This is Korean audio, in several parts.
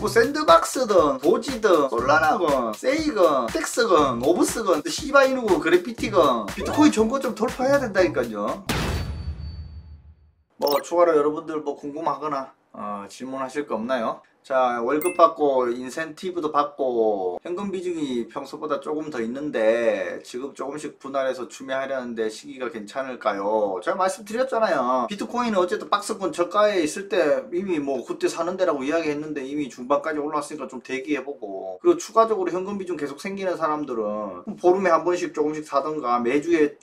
뭐 샌드박스든 도지든 솔라나건 세이건 텍스건 오브스건 시바이누고 그래피티건 비트코인 정보 좀 돌파해야 된다니까요. 뭐 추가로 여러분들 뭐 궁금하거나 질문하실 거 없나요? 자, 월급 받고 인센티브도 받고 현금 비중이 평소보다 조금 더 있는데 지금 조금씩 분할해서 추매하려는데 시기가 괜찮을까요? 제가 말씀드렸잖아요. 비트코인은 어쨌든 박스권 저가에 있을 때 이미 뭐 그때 사는 데라고 이야기했는데 이미 중반까지 올라왔으니까 좀 대기해보고, 그리고 추가적으로 현금 비중 계속 생기는 사람들은 보름에 한 번씩 조금씩 사던가 매주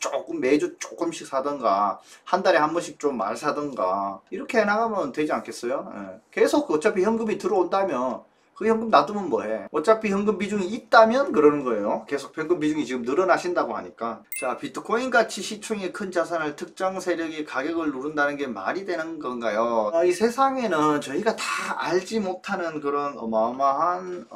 조금씩 사던가 한 달에 한 번씩 좀 많이 사던가 이렇게 해나가면 되지 않겠어요? 예. 계속 어차피 현금이 들어온다면 그 현금 놔두면 뭐해. 어차피 현금 비중이 있다면 그러는 거예요. 계속 현금 비중이 지금 늘어나신다고 하니까. 자, 비트코인 같이 시총이 큰 자산을 특정 세력이 가격을 누른다는 게 말이 되는 건가요? 이 세상에는 저희가 다 알지 못하는 그런 어마어마한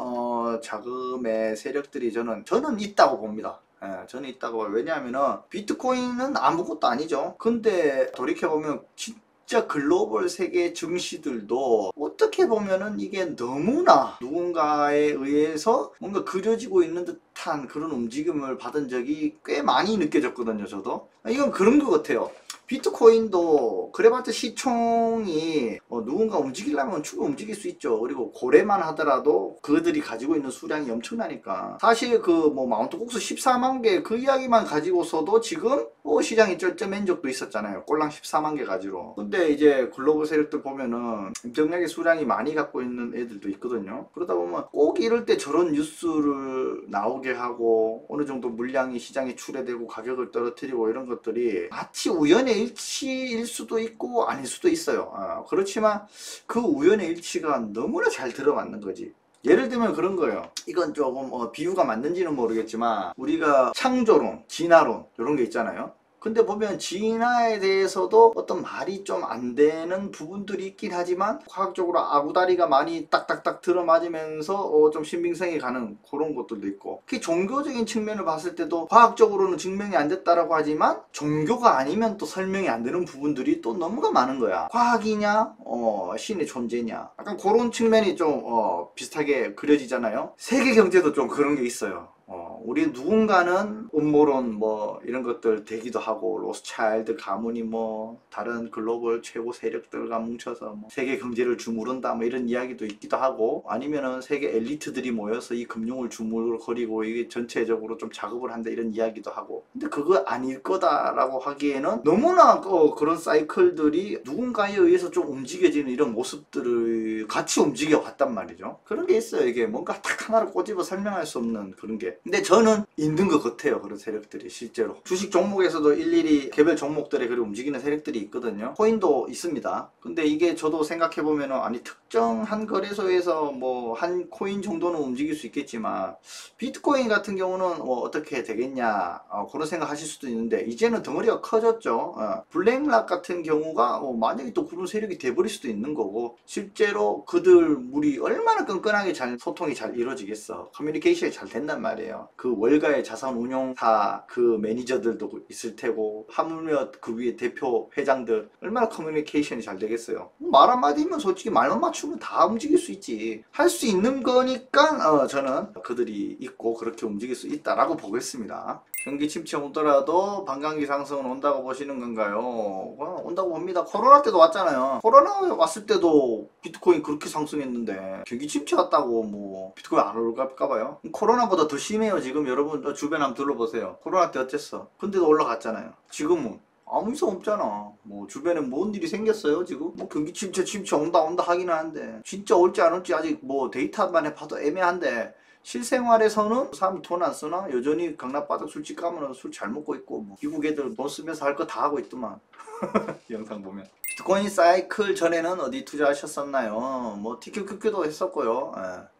자금의 세력들이 저는 있다고 봅니다. 예, 저는 있다고 봐요. 왜냐하면은 비트코인은 아무것도 아니죠. 근데 돌이켜보면 진짜 글로벌 세계 증시들도 어떻게 보면은 이게 너무나 누군가에 의해서 뭔가 그려지고 있는 듯한 그런 움직임을 받은 적이 꽤 많이 느껴졌거든요. 저도 이건 그런 것 같아요. 비트코인도 그래봤자 시총이 누군가 움직이려면 충분히 움직일 수 있죠. 그리고 고래만 하더라도 그들이 가지고 있는 수량이 엄청나니까. 사실 그 뭐 마운트 곡스 14만 개 그 이야기만 가지고서도 지금 시장이 쩔쩔맨 적도 있었잖아요. 꼴랑 14만 개 가지고. 근데 이제 글로벌 세력들 보면은 엄청나게 수량이 많이 갖고 있는 애들도 있거든요. 그러다 보면 꼭 이럴 때 저런 뉴스를 나오게 하고 어느 정도 물량이 시장에 출해되고 가격을 떨어뜨리고 이런 것들이 마치 우연의 일치일 수도 있고 아닐 수도 있어요. 그렇지만 그 우연의 일치가 너무나 잘 들어맞는 거지. 예를 들면 그런 거예요. 이건 조금 비유가 맞는지는 모르겠지만 우리가 창조론, 진화론 이런 게 있잖아요. 근데 보면 진화에 대해서도 어떤 말이 좀 안 되는 부분들이 있긴 하지만 과학적으로 아구다리가 많이 딱딱딱 들어맞으면서 좀 신빙성이 가는 그런 것들도 있고, 그 종교적인 측면을 봤을 때도 과학적으로는 증명이 안 됐다라고 하지만 종교가 아니면 또 설명이 안 되는 부분들이 또 너무가 많은 거야. 과학이냐 신의 존재냐, 약간 그런 측면이 좀 비슷하게 그려지잖아요. 세계 경제도 좀 그런 게 있어요. 우리 누군가는 음모론 뭐 이런 것들 되기도 하고, 로스차일드 가문이 뭐 다른 글로벌 최고 세력들과 뭉쳐서 뭐 세계 경제를 주무른다 뭐 이런 이야기도 있기도 하고, 아니면은 세계 엘리트들이 모여서 이 금융을 주물거리고 이게 전체적으로 좀 작업을 한다 이런 이야기도 하고. 근데 그거 아닐 거다라고 하기에는 너무나 그런 사이클들이 누군가에 의해서 좀 움직여지는 이런 모습들을 같이 움직여 왔단 말이죠. 그런 게 있어요. 이게 뭔가 딱 하나를 꼬집어 설명할 수 없는 그런 게. 근데 저는 있는 것 같아요. 그런 세력들이 실제로. 주식 종목에서도 일일이 개별 종목들에 그렇게 움직이는 세력들이 있거든요. 코인도 있습니다. 근데 이게 저도 생각해보면은 아니 특정한 거래소에서 뭐 한 코인 정도는 움직일 수 있겠지만 비트코인 같은 경우는 어떻게 되겠냐 그런 생각 하실 수도 있는데, 이제는 덩어리가 커졌죠. 블랙락 같은 경우가 만약에 또 그런 세력이 돼버릴 수도 있는 거고, 실제로 그들 물이 얼마나 끈끈하게 잘 소통이 잘 이루어지겠어. 커뮤니케이션이 잘 된단 말이에요. 그 월가의 자산 운용사 그 매니저들도 있을 테고, 하물며 그 위에 대표 회장들 얼마나 커뮤니케이션이 잘 되겠어요. 말 한마디면 솔직히 말만 맞추면 다 움직일 수 있지. 할 수 있는 거니까 저는 그들이 있고 그렇게 움직일 수 있다라고 보겠습니다. 경기 침체 오더라도 반감기 상승은 온다고 보시는 건가요? 온다고 봅니다. 코로나 때도 왔잖아요. 코로나 왔을 때도 비트코인 그렇게 상승했는데 경기 침체 왔다고 뭐 비트코인 안 올라갈까 봐요. 코로나보다 더 심해요. 지금 여러분 주변 한번 둘러보세요. 코로나 때 어땠어? 근데도 올라갔잖아요. 지금은 아무 이상 없잖아. 뭐 주변에 뭔 일이 생겼어요 지금? 뭐 경기 침체 온다 하기는 한데 진짜 올지 안 올지 아직 뭐 데이터만 봐도 애매한데, 실생활에서는 사람 돈 안 쓰나? 여전히 강남바닥 술집 가면 술 잘 먹고 있고, 뭐 미국 애들 돈 쓰면서 할 거 다 하고 있더만. 영상 보면. 비트코인 사이클 전에는 어디 투자하셨었나요? 뭐 TQQQ도 했었고요.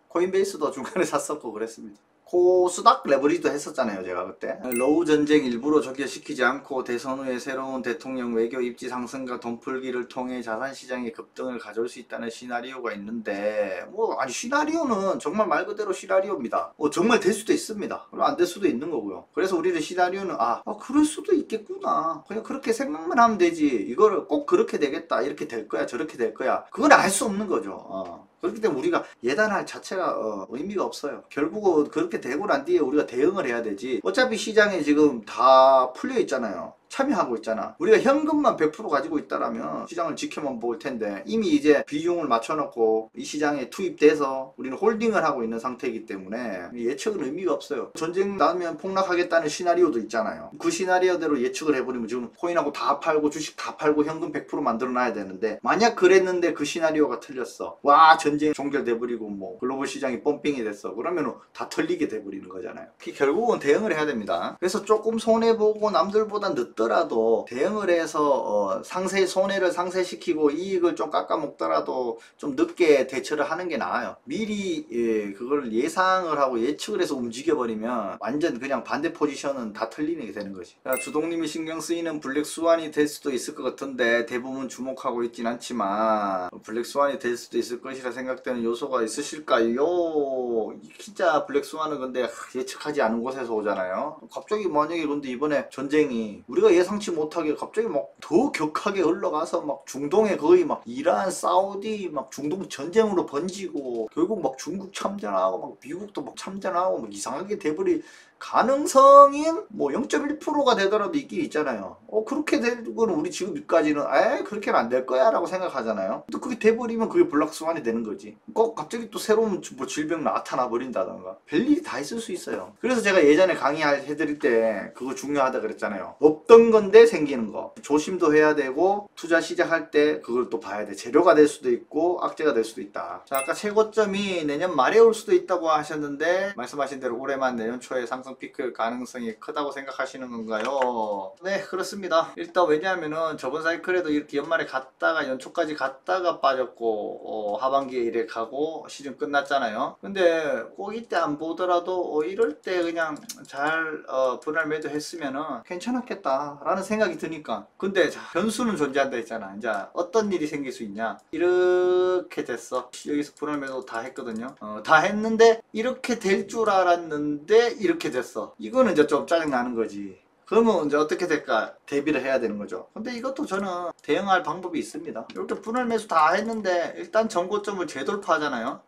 코인베이스도 중간에 샀었고 그랬습니다. 코스닥 레버리지도 했었잖아요 제가 그때. 러우 전쟁 일부러 적결시키지 않고 대선 후에 새로운 대통령 외교 입지 상승과 돈풀기를 통해 자산시장의 급등을 가져올 수 있다는 시나리오가 있는데, 아니 시나리오는 정말 말 그대로 시나리오입니다. 정말 될 수도 있습니다. 그리고 안 될 수도 있는 거고요. 그래서 우리는 시나리오는 그럴 수도 있겠구나, 그냥 그렇게 생각만 하면 되지, 이거를 꼭 그렇게 되겠다, 이렇게 될 거야 저렇게 될 거야, 그건 알 수 없는 거죠. 그렇기 때문에 우리가 예단할 자체가 의미가 없어요. 결국은 그렇게 되고 난 뒤에 우리가 대응을 해야 되지. 어차피 시장에 지금 다 풀려 있잖아요. 참여하고 있잖아. 우리가 현금만 100% 가지고 있다라면 시장을 지켜만 볼 텐데 이미 이제 비중을 맞춰놓고 이 시장에 투입돼서 우리는 홀딩을 하고 있는 상태이기 때문에 예측은 의미가 없어요. 전쟁 나면 폭락하겠다는 시나리오도 있잖아요. 그 시나리오대로 예측을 해버리면 지금 코인하고 다 팔고 주식 다 팔고 현금 100% 만들어놔야 되는데 만약 그랬는데 그 시나리오가 틀렸어. 와 전쟁 종결돼버리고 뭐 글로벌 시장이 펌핑이 됐어. 그러면 다 털리게 돼버리는 거잖아요. 결국은 대응을 해야 됩니다. 그래서 조금 손해보고 남들보다 늦더라도 대응을 해서 상세 손해를 상쇄시키고 이익을 좀 깎아먹더라도 좀 늦게 대처를 하는 게 나아요. 미리 그걸 예상을 하고 예측을 해서 움직여버리면 완전 그냥 반대 포지션은 다 틀리게 되는 거지. 주동님이 신경 쓰이는 블랙스완이 될 수도 있을 것 같은데 대부분 주목하고 있진 않지만 블랙스완이 될 수도 있을 것이라 생각되는 요소가 있으실까요? 진짜 블랙스완은 근데 예측하지 않은 곳에서 오잖아요. 갑자기 만약에 근데 이번에 전쟁이 우리가 예상치 못하게 갑자기 막 더 격하게 흘러가서 막 중동에 거의 막 이란, 사우디 막 중동 전쟁으로 번지고 결국 막 중국 참전하고 막 미국도 막 참전하고 막 이상하게 돼버릴 가능성이 뭐 0.1%가 되더라도 있긴 있잖아요. 그렇게 되는 거는 우리 지금까지는 그렇게는 안 될 거야 라고 생각하잖아요. 또 그게 돼버리면 그게 블랙스완이 되는 거지. 꼭 갑자기 또 새로운 뭐 질병 나타나 버린다던가 별일이 다 있을 수 있어요. 그래서 제가 예전에 강의해드릴 때 그거 중요하다 그랬잖아요. 없던 건데 생기는 거 조심도 해야 되고 투자 시작할 때 그걸 또 봐야 돼. 재료가 될 수도 있고 악재가 될 수도 있다. 자, 아까 최고점이 내년 말에 올 수도 있다고 하셨는데 말씀하신 대로 올해만 내년 초에 상승 피크 가능성이 크다고 생각하시는 건가요? 네, 그렇습니다. 일단 왜냐하면은 저번 사이클에도 이렇게 연말에 갔다가 연초까지 갔다가 빠졌고 하반기에 이래 가고 시즌 끝났잖아요. 근데 꼭 이때 안 보더라도 이럴 때 그냥 잘 분할 매도 했으면은 괜찮았겠다 라는 생각이 드니까. 근데 자, 변수는 존재한다 했잖아. 이제 어떤 일이 생길 수 있냐. 이렇게 됐어. 여기서 분할 매도 다 했거든요. 다 했는데 이렇게 될 줄 알았는데 이렇게 됐어. 이거는 이제 좀 짜증나는 거지. 그러면 이제 어떻게 될까? 대비를 해야 되는 거죠. 근데 이것도 저는 대응할 방법이 있습니다. 이렇게 분할 매수 다 했는데 일단 전고점을 재돌파하잖아요.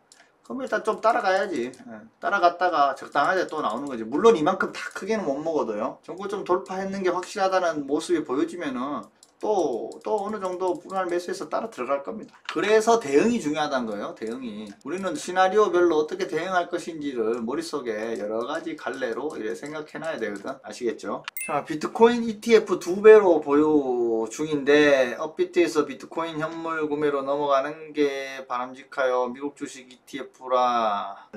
그럼 일단 좀 따라가야지. 따라갔다가 적당하게 또 나오는 거지. 물론 이만큼 다 크게는 못 먹어도요. 전고점 돌파했는 게 확실하다는 모습이 보여지면은 또 어느 정도 분할 매수해서 따라 들어갈 겁니다. 그래서 대응이 중요하다는 거예요. 대응이. 우리는 시나리오별로 어떻게 대응할 것인지를 머릿속에 여러 가지 갈래로 이렇게 생각해 놔야 되거든. 아시겠죠? 자, 비트코인 ETF 2배로 보유 중인데 업비트에서 비트코인 현물 구매로 넘어가는 게 바람직하요. 미국 주식 ETF라.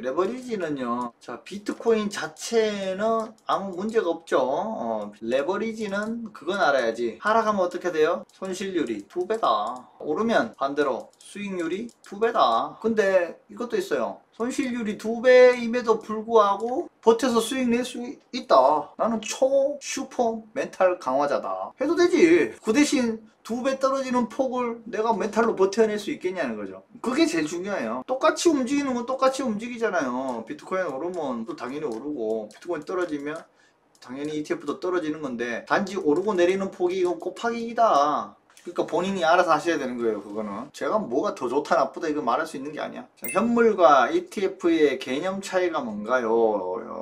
레버리지는요. 자, 비트코인 자체는 아무 문제가 없죠. 레버리지는 그건 알아야지. 하락하면 어떻게 돼요? 손실률이 2배다. 오르면 반대로 수익률이 2배다. 근데 이것도 있어요. 손실률이 2배임에도 불구하고 버텨서 수익 낼 수 있다. 나는 슈퍼 멘탈 강화자다. 해도 되지. 그 대신 2배 떨어지는 폭을 내가 멘탈로 버텨낼 수 있겠냐는 거죠. 그게 제일 중요해요. 똑같이 움직이는 건 똑같이 움직이잖아요. 비트코인 오르면 또 당연히 오르고 비트코인 떨어지면 당연히 ETF도 떨어지는 건데 단지 오르고 내리는 폭이 이건 곱하기 2다. 그러니까 본인이 알아서 하셔야 되는 거예요. 그거는 제가 뭐가 더 좋다 나쁘다 이거 말할 수 있는 게 아니야. 자, 현물과 ETF의 개념 차이가 뭔가요?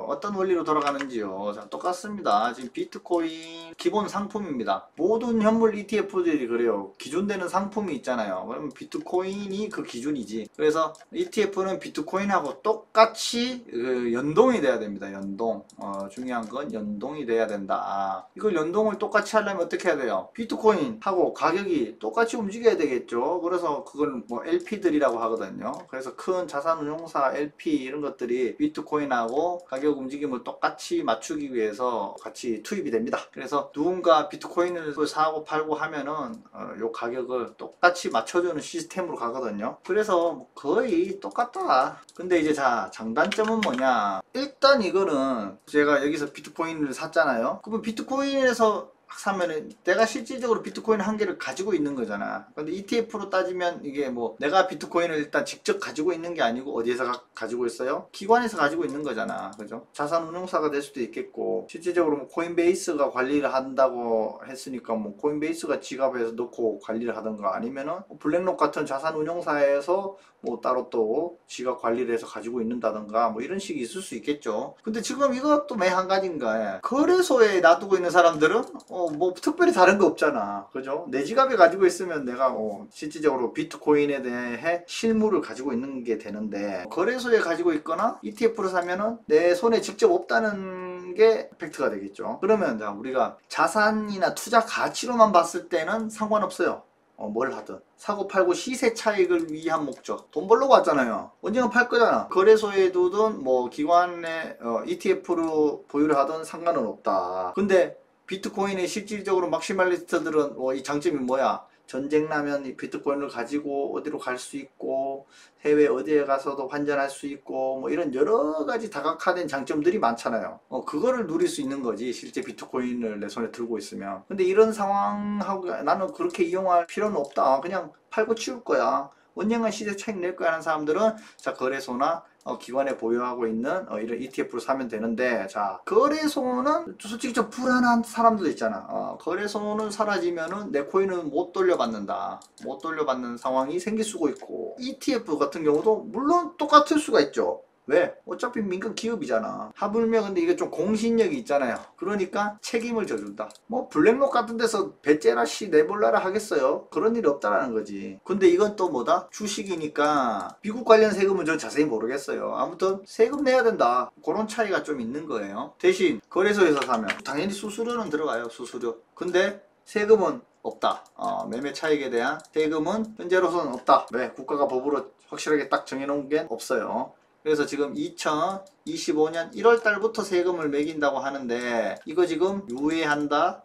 어떤 원리로 돌아가는지요? 자, 똑같습니다. 지금 비트코인 기본 상품입니다. 모든 현물 ETF들이 그래요. 기준되는 상품이 있잖아요. 그러면 비트코인이 그 기준이지. 그래서 ETF는 비트코인하고 똑같이 연동이 돼야 됩니다. 연동. 중요한 건 연동이 돼야 된다. 이걸 연동을 똑같이 하려면 어떻게 해야 돼요? 비트코인하고 가격이 똑같이 움직여야 되겠죠. 그래서 그걸 뭐 LP들이라고 하거든요. 그래서 큰 자산운용사 LP 이런 것들이 비트코인하고 가격 움직임을 똑같이 맞추기 위해서 같이 투입이 됩니다. 그래서 누군가 비트코인을 사고 팔고 하면은 요 가격을 똑같이 맞춰주는 시스템으로 가거든요. 그래서 거의 똑같다. 근데 이제 자, 장단점은 뭐냐. 일단 이거는 제가 여기서 비트코인을 샀잖아요. 그러면 비트코인에서 사면은 내가 실질적으로 비트코인 한 개를 가지고 있는 거잖아. 근데 ETF로 따지면 이게 뭐 내가 비트코인을 일단 직접 가지고 있는 게 아니고 어디에서 가지고 있어요? 기관에서 가지고 있는 거잖아. 그죠? 자산운용사가 될 수도 있겠고 실질적으로 뭐 코인베이스가 관리를 한다고 했으니까 뭐 코인베이스가 지갑에서 넣고 관리를 하던가 아니면은 블랙록 같은 자산운용사에서 뭐 따로 또 지갑 관리를 해서 가지고 있는다던가 뭐 이런 식이 있을 수 있겠죠. 근데 지금 이것도 매 한 가지인가. 거래소에 놔두고 있는 사람들은 뭐 특별히 다른 거 없잖아. 그죠? 내 지갑에 가지고 있으면 내가 실질적으로 비트코인에 대해 실물을 가지고 있는 게 되는데 거래소에 가지고 있거나 ETF를 사면은 내 손에 직접 없다는 게 팩트가 되겠죠. 그러면 우리가 자산이나 투자 가치로만 봤을 때는 상관없어요. 뭘 하든 사고 팔고 시세 차익을 위한 목적, 돈 벌려고 왔잖아요. 언젠가 팔 거잖아. 거래소에 두든 뭐 기관에 ETF로 보유를 하든 상관은 없다. 근데 비트코인의 실질적으로 막시말리스트들은 이 장점이 뭐야? 전쟁 나면 이 비트코인을 가지고 어디로 갈 수 있고 해외 어디에 가서도 환전할 수 있고 뭐 이런 여러 가지 다각화된 장점들이 많잖아요. 그거를 누릴 수 있는 거지 실제 비트코인을 내 손에 들고 있으면. 근데 이런 상황하고 나는 그렇게 이용할 필요는 없다. 그냥 팔고 치울 거야. 언젠가 시세 차익 낼 거야 하는 사람들은 자 거래소나 기관에 보유하고 있는 이런 ETF를 사면 되는데, 자 거래소는 솔직히 좀 불안한 사람도 있잖아. 거래소는 사라지면은 내 코인은 못 돌려받는다, 못 돌려받는 상황이 생길 수가 있고, ETF 같은 경우도 물론 똑같을 수가 있죠. 왜? 어차피 민간 기업이잖아. 하물며 근데 이게 좀 공신력이 있잖아요. 그러니까 책임을 져준다. 뭐 블랙록 같은 데서 배째라 씨 내볼라라 하겠어요? 그런 일이 없다라는 거지. 근데 이건 또 뭐다? 주식이니까 미국 관련 세금은 전 자세히 모르겠어요. 아무튼 세금 내야 된다. 그런 차이가 좀 있는 거예요. 대신 거래소에서 사면 당연히 수수료는 들어가요. 수수료. 근데 세금은 없다. 매매 차익에 대한 세금은 현재로서는 없다. 왜? 국가가 법으로 확실하게 딱 정해놓은 게 없어요. 그래서 지금 2025년 1월 달부터 세금을 매긴다고 하는데 이거 지금 유예한다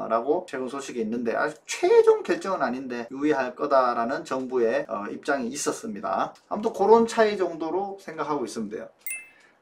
라고 최근 소식이 있는데 아직 최종 결정은 아닌데 유예할 거다라는 정부의 입장이 있었습니다. 아무튼 그런 차이 정도로 생각하고 있으면 돼요.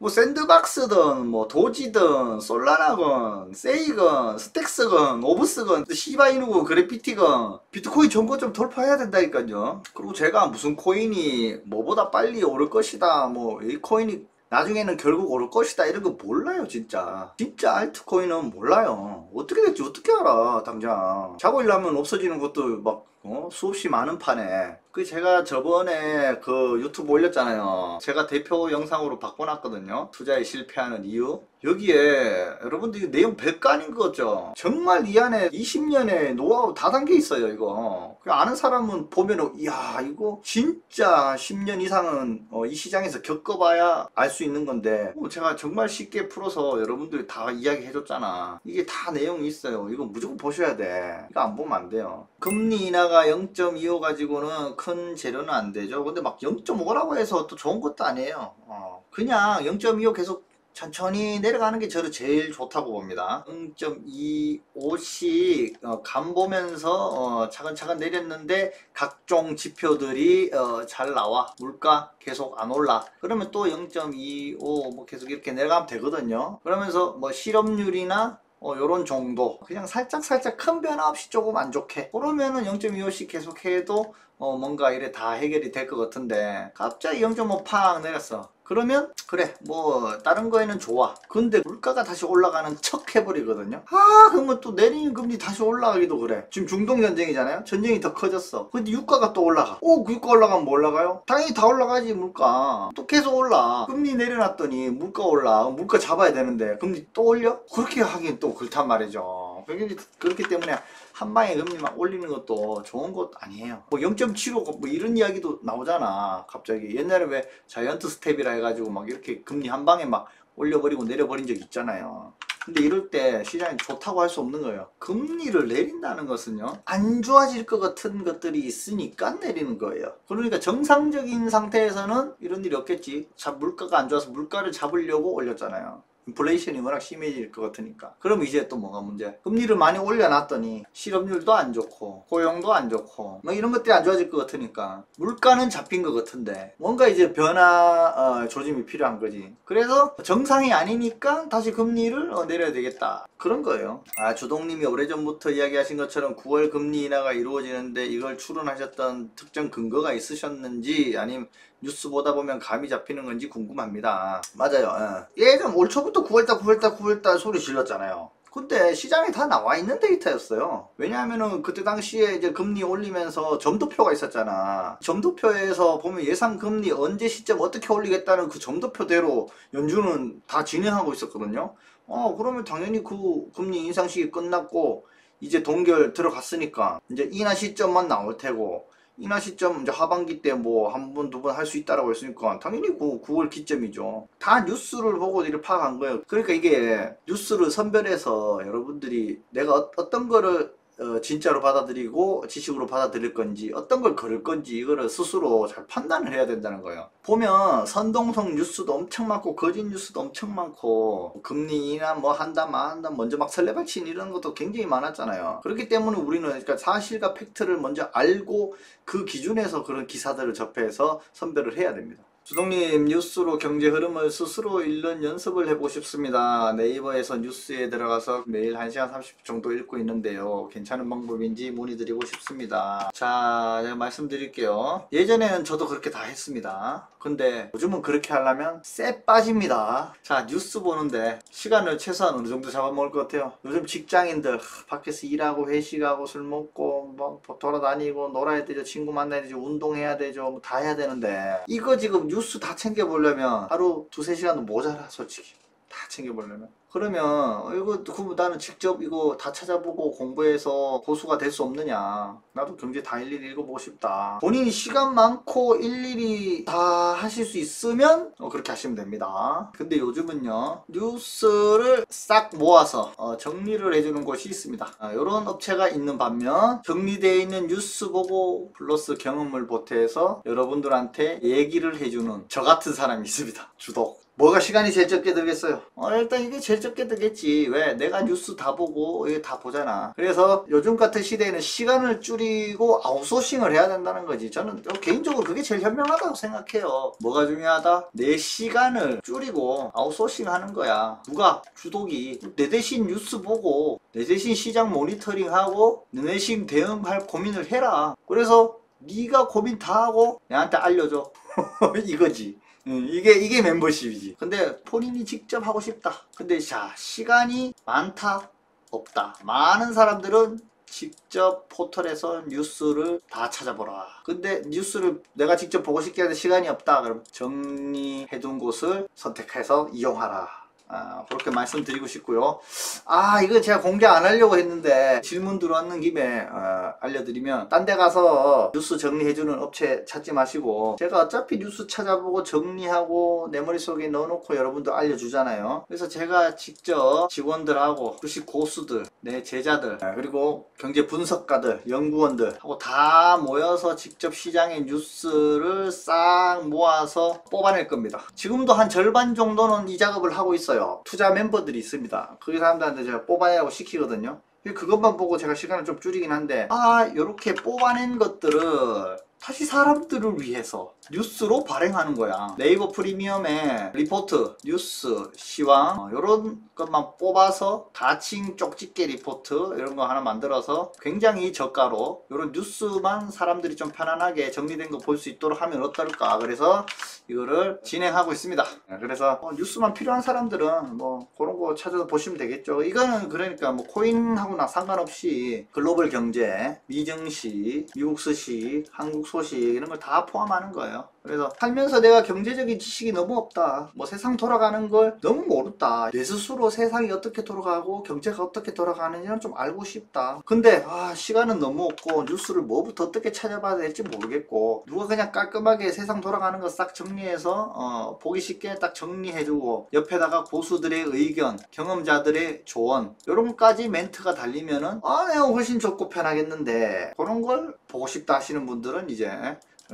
뭐 샌드박스든 뭐 도지든 솔라나건 세이건 스택스건 오브스건 시바이누건 그래피티건 비트코인 전고 좀 돌파해야 된다니까요. 그리고 제가 무슨 코인이 뭐보다 빨리 오를 것이다, 뭐 이 코인이 나중에는 결국 오를 것이다 이런 거 몰라요. 진짜 알트코인은 몰라요. 어떻게 될지 어떻게 알아. 당장 자고 일하면 없어지는 것도 막 수없이 많은 판에. 그 제가 저번에 그 유튜브 올렸잖아요. 제가 대표 영상으로 바꿔놨거든요. 투자에 실패하는 이유. 여기에 여러분들 내용 별거 아닌 거죠. 정말 이 안에 20년의 노하우 다 담겨 있어요. 이거 아는 사람은 보면은 이야 이거 진짜 10년 이상은 이 시장에서 겪어봐야 알 수 있는 건데 제가 정말 쉽게 풀어서 여러분들이 다 이야기 해줬잖아. 이게 다 내용이 있어요. 이거 무조건 보셔야 돼. 이거 안 보면 안 돼요. 금리 인하가 0.25 가지고는 큰 재료는 안 되죠. 근데 막 0.5라고 해서 또 좋은 것도 아니에요. 그냥 0.25 계속 천천히 내려가는 게 저는 제일 좋다고 봅니다. 0.25씩 간 보면서 차근차근 내렸는데 각종 지표들이 잘 나와. 물가 계속 안 올라. 그러면 또 0.25 뭐 계속 이렇게 내려가면 되거든요. 그러면서 뭐 실업률이나 요런 정도 그냥 살짝 큰 변화 없이 조금 안 좋게 그러면은 0.25씩 계속 해도 뭔가 이래 다 해결이 될 것 같은데 갑자기 0.5 팍 내렸어. 그러면 그래 뭐 다른 거에는 좋아. 근데 물가가 다시 올라가는 척 해버리거든요. 그러면 또 내리는 금리 다시 올라가기도 그래. 지금 중동 전쟁이잖아요. 전쟁이 더 커졌어. 근데 유가가 또 올라가. 그 유가 올라가면 뭐 올라가요? 당연히 다 올라가지. 물가 또 계속 올라. 금리 내려놨더니 물가 올라. 물가 잡아야 되는데 금리 또 올려? 그렇게 하긴 또 그렇단 말이죠. 그렇기 때문에 한 방에 금리 막 올리는 것도 좋은 것 아니에요. 뭐 0.75 뭐 이런 이야기도 나오잖아. 갑자기 옛날에 왜 자이언트 스텝이라 해가지고 막 이렇게 금리 한 방에 막 올려버리고 내려버린 적 있잖아요. 근데 이럴 때 시장이 좋다고 할 수 없는 거예요. 금리를 내린다는 것은요 안 좋아질 것 같은 것들이 있으니까 내리는 거예요. 그러니까 정상적인 상태에서는 이런 일이 없겠지. 물가가 안 좋아서 물가를 잡으려고 올렸잖아요. 인플레이션이 워낙 심해질 것 같으니까. 그럼 이제 또 뭐가 문제? 금리를 많이 올려놨더니 실업률도 안 좋고 고용도 안 좋고 뭐 이런 것들이 안 좋아질 것 같으니까 물가는 잡힌 것 같은데 뭔가 이제 변화 조짐이 필요한 거지. 그래서 정상이 아니니까 다시 금리를 내려야 되겠다 그런 거예요. 주동님이 오래전부터 이야기하신 것처럼 9월 금리 인하가 이루어지는데 이걸 추론하셨던 특정 근거가 있으셨는지 아니면 뉴스 보다 보면 감이 잡히는 건지 궁금합니다. 맞아요. 예전 올 초부터 9월달 소리 질렀잖아요. 근데 시장에 다 나와 있는 데이터였어요. 왜냐하면은 그때 당시에 이제 금리 올리면서 점도표가 있었잖아. 점도표에서 보면 예상 금리 언제 시점 어떻게 올리겠다는 그 점도표대로 연준은 다 진행하고 있었거든요. 그러면 당연히 그 금리 인상 시기 끝났고 이제 동결 들어갔으니까 이제 인하 시점만 나올 테고 인하 시점 이제 하반기 때 뭐 한 번, 두 번 할 수 있다라고 했으니까 당연히 9월 기점이죠. 다 뉴스를 보고 이를 파악한 거예요. 그러니까 이게 뉴스를 선별해서 여러분들이 내가 어떤 거를 진짜로 받아들이고 지식으로 받아들일 건지 어떤 걸 걸을 건지 이거를 스스로 잘 판단을 해야 된다는 거예요. 보면 선동성 뉴스도 엄청 많고 거짓 뉴스도 엄청 많고 금리 인하 뭐 한다 만한다 먼저 막 설레발친 이런 것도 굉장히 많았잖아요. 그렇기 때문에 우리는 그러니까 사실과 팩트를 먼저 알고 그 기준에서 그런 기사들을 접해서 선별을 해야 됩니다. 주동님, 뉴스로 경제 흐름을 스스로 읽는 연습을 해보고 싶습니다. 네이버에서 뉴스에 들어가서 매일 1시간 30분 정도 읽고 있는데요. 괜찮은 방법인지 문의드리고 싶습니다. 자, 제가 말씀드릴게요. 예전에는 저도 그렇게 다 했습니다. 근데 요즘은 그렇게 하려면 쎄 빠집니다. 자, 뉴스 보는데 시간을 최소한 어느 정도 잡아먹을 것 같아요. 요즘 직장인들 밖에서 일하고 회식하고 술 먹고 뭐 돌아다니고 놀아야 되죠. 친구 만나야 되죠. 운동해야 되죠. 뭐 다 해야 되는데 이거 지금 뉴스 다 챙겨보려면 하루 2~3시간도 모자라 솔직히. 다 챙겨보려면. 그러면 이거 그럼 나는 직접 이거 다 찾아보고 공부해서 고수가 될 수 없느냐. 나도 경제 다 일일이 읽어보고 싶다. 본인이 시간 많고 일일이 다 하실 수 있으면 그렇게 하시면 됩니다. 근데 요즘은요 뉴스를 싹 모아서 정리를 해주는 곳이 있습니다. 이런 업체가 있는 반면 정리되어 있는 뉴스 보고 플러스 경험을 보태서 여러분들한테 얘기를 해주는 저 같은 사람이 있습니다. 주독. 뭐가 시간이 제일 적게 들겠어요? 일단 이게 제일 적게 들겠지. 왜? 내가 뉴스 다 보고 이거 다 보잖아. 그래서 요즘 같은 시대에는 시간을 줄이고 아웃소싱을 해야 된다는 거지. 저는 개인적으로 그게 제일 현명하다고 생각해요. 뭐가 중요하다? 내 시간을 줄이고 아웃소싱 하는 거야. 누가? 주독이. 내 대신 뉴스 보고 내 대신 시장 모니터링하고 내 대신 대응할 고민을 해라. 그래서 네가 고민 다 하고 내한테 알려줘. 이거지. 이게 멤버십이지. 근데 본인이 직접 하고 싶다. 근데 자, 시간이 많다? 없다. 많은 사람들은 직접 포털에서 뉴스를 다 찾아보라. 근데 뉴스를 내가 직접 보고 싶게 하는 시간이 없다. 그럼 정리해둔 곳을 선택해서 이용하라. 그렇게 말씀드리고 싶고요. 이거 제가 공개 안 하려고 했는데 질문 들어왔는 김에 알려드리면 딴 데 가서 뉴스 정리해주는 업체 찾지 마시고 제가 어차피 뉴스 찾아보고 정리하고 내 머릿속에 넣어놓고 여러분들 알려주잖아요. 그래서 제가 직접 직원들하고 주식 고수들, 내 제자들 그리고 경제 분석가들, 연구원들 하고 다 모여서 직접 시장의 뉴스를 싹 모아서 뽑아낼 겁니다. 지금도 한 절반 정도는 이 작업을 하고 있어요. 투자 멤버들이 있습니다. 그 사람들한테 제가 뽑아내라고 시키거든요. 그것만 보고 제가 시간을 좀 줄이긴 한데 이렇게 뽑아낸 것들을 다시 사람들을 위해서 뉴스로 발행하는 거야. 네이버 프리미엄에 리포트, 뉴스, 시황 이런 것만 뽑아서 가칭 쪽집게 리포트 이런 거 하나 만들어서 굉장히 저가로 이런 뉴스만 사람들이 좀 편안하게 정리된 거 볼 수 있도록 하면 어떨까. 그래서 이거를 진행하고 있습니다. 그래서 뉴스만 필요한 사람들은 뭐 그런 거 찾아서 보시면 되겠죠. 이거는 그러니까 뭐 코인하고나 상관없이 글로벌 경제, 미증시, 미국 소식, 한국 소식 이런 걸 다 포함하는 거예요. 그래서 살면서 내가 경제적인 지식이 너무 없다. 뭐 세상 돌아가는 걸 너무 모른다. 내 스스로 세상이 어떻게 돌아가고 경제가 어떻게 돌아가는지는 좀 알고 싶다. 근데 시간은 너무 없고 뉴스를 뭐부터 어떻게 찾아봐야 될지 모르겠고 누가 그냥 깔끔하게 세상 돌아가는 거 싹 정리해서 보기 쉽게 딱 정리해주고 옆에다가 고수들의 의견, 경험자들의 조언 이런 것까지 멘트가 달리면은 내가 훨씬 좋고 편하겠는데 그런 걸 보고 싶다 하시는 분들은 이제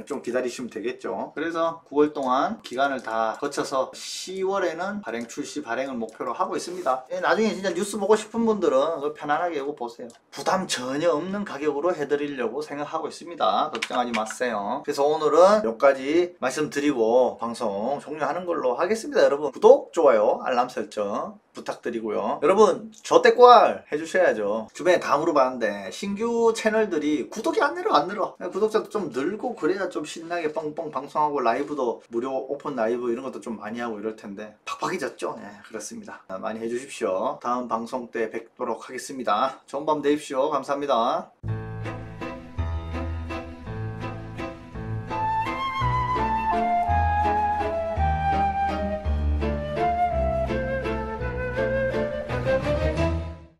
좀 기다리시면 되겠죠. 그래서 9월 동안 기간을 다 거쳐서 10월에는 발행 출시 발행을 목표로 하고 있습니다. 나중에 진짜 뉴스 보고 싶은 분들은 편안하게 이거 보세요. 부담 전혀 없는 가격으로 해드리려고 생각하고 있습니다. 걱정하지 마세요. 그래서 오늘은 여기까지 말씀드리고 방송 종료하는 걸로 하겠습니다. 여러분 구독, 좋아요, 알람 설정 부탁드리고요. 여러분 저대꼴 해주셔야죠. 주변에 다 물어봤는데 신규 채널들이 구독이 안 늘어. 구독자도 좀 늘고 그래야 좀 신나게 뻥뻥 방송하고 라이브도 무료 오픈 라이브 이런 것도 좀 많이 하고 이럴 텐데 팍팍해졌죠. 네, 그렇습니다. 많이 해주십시오. 다음 방송 때 뵙도록 하겠습니다. 좋은 밤 되십시오. 감사합니다.